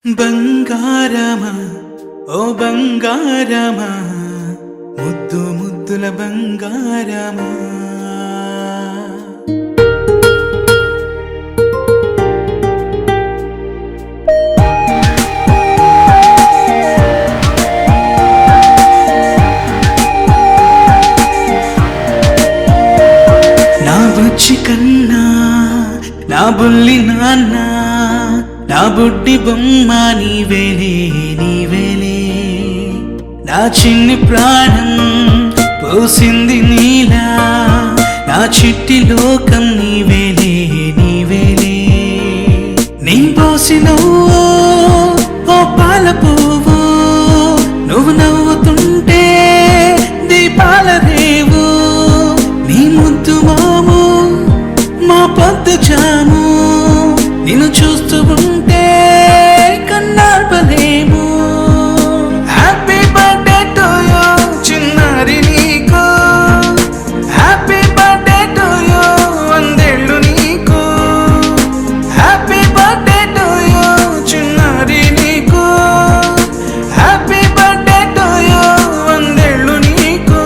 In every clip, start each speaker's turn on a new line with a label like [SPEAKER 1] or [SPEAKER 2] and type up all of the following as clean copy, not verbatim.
[SPEAKER 1] బంగారమా ఓ బంగారమా ముద్దు ముద్దుల బంగారమా నా బుజ్జి కన్నా నా బుల్లి నాన్న నా బుడ్డి బొమ్మ నీవేలే నీవేలే నా చిన్ని ప్రాణం పోసింది నీలా నా చిట్టి లోకం నీవేలే నీవేలే నీ పోసినవో ఓ పాల పువ్వు నువ్వు నవ్వుతుంటే దీపాల రేవు నీ ముద్దు మాము మా పొద్దు జాము నిన్ను చూస్తూ ఉంటే కన్నార్పలేము. హ్యాపీ బర్త్డే టు యూ చిన్నారి నీకు, హ్యాపీ బర్త్డే టు యూ వందేళ్ళు నీకు, హ్యాపీ బర్త్డే టు యూ చిన్నారి నీకు, హ్యాపీ బర్త్డే టు యూ వందేళ్ళు నీకు.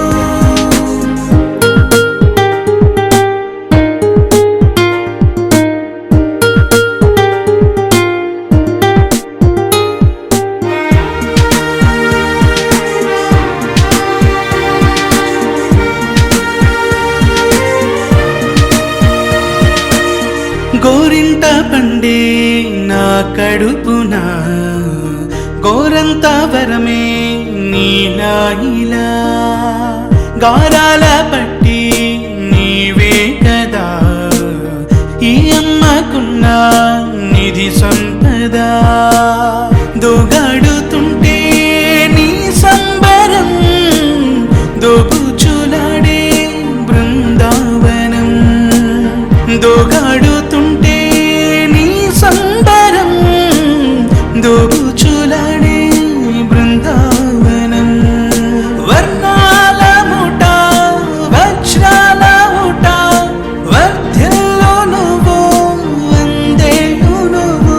[SPEAKER 1] గోరింట పండే నా కడుపున గోరంత వరమే నీలా ఇలా గారాల పట్టి నీవే కదా ఈ అమ్మకున్న నిధి సంపద దోగాడుతుంటే నీ సంబరం దోబుచులాడే బృందావనం దోగాడుతుంటే నీ సంబరం దోబుచులాడే బృందావనం వర్ణాల ముఠ వజ్రాల ముఠ వర్ధిల్లు నువ్వు వందేళ్ళు నువ్వు.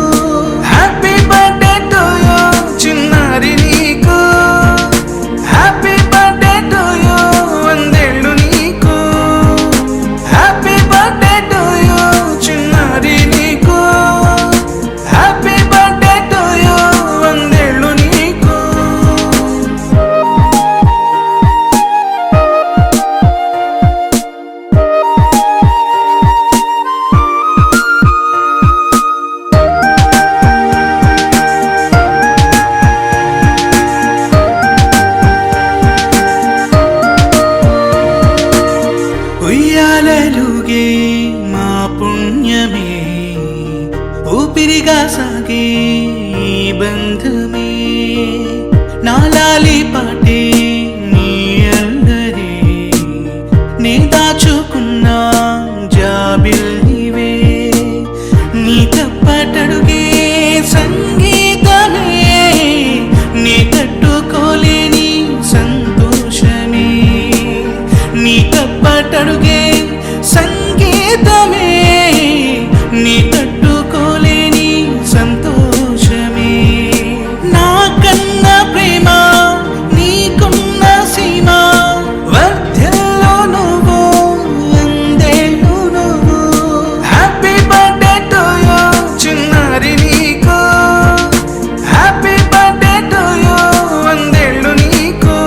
[SPEAKER 1] హ్యాపీ బర్త్డే టు యూ చిన్నారి నీకు, హ్యాపీ బర్త్డే టు యూ వందేళ్ళు నీకు, హ్యాపీ బర్త్డే టు యూ చిన్నారి నీకు, హ్యాపీ బర్త్డే టు యూ వందేళ్ళు నీకు. ఉయ్యాలలుగే మా పుణ్యమే ఊపిరిగా సాగే ఈ బంధమే నాలాలి పాటే నీ అల్లరే నే దాచుకున్న జాబిల్లివే నీ తప్పటడుగే సంగీతమే నీ తట్టుకోలేని సంతోషమే నీ తప్పటడుగే సంగీతమే నీ తట్టుకోలేని సంతోషమే నా కన్న ప్రేమ నీకున్న సీమ వర్ధిల్లు నువ్వు వందేళ్ళు నువ్వు. హ్యాపీ బర్త్డే టు యూ చిన్నారి నీకు, హ్యాపీ బర్త్డే టు యూ వందేళ్ళు నీకు,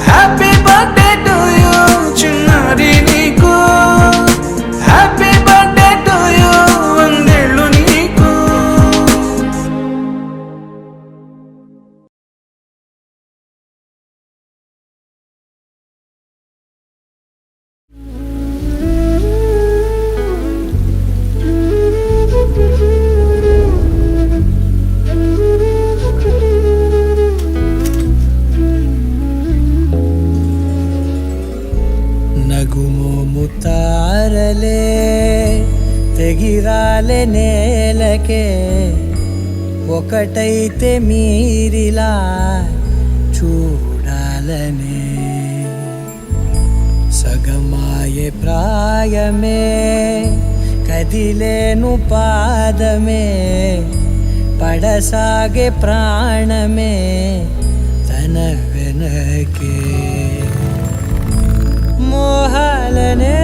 [SPEAKER 1] హ్యాపీ బర్త్డే టు యూ చిన్నారి నీకు, హ్యాపీ బర్త్డే టు యూ వందేళ్ళు నీకు.
[SPEAKER 2] నగుమోము తారలే తెగిరాలే నేలకే ఒకటైతే మీరిలా చూడాలనే సగమాయే ప్రాయమే కదిలేను పాదమే పడసాగే ప్రాణమే తన వెనకే మోహాలనే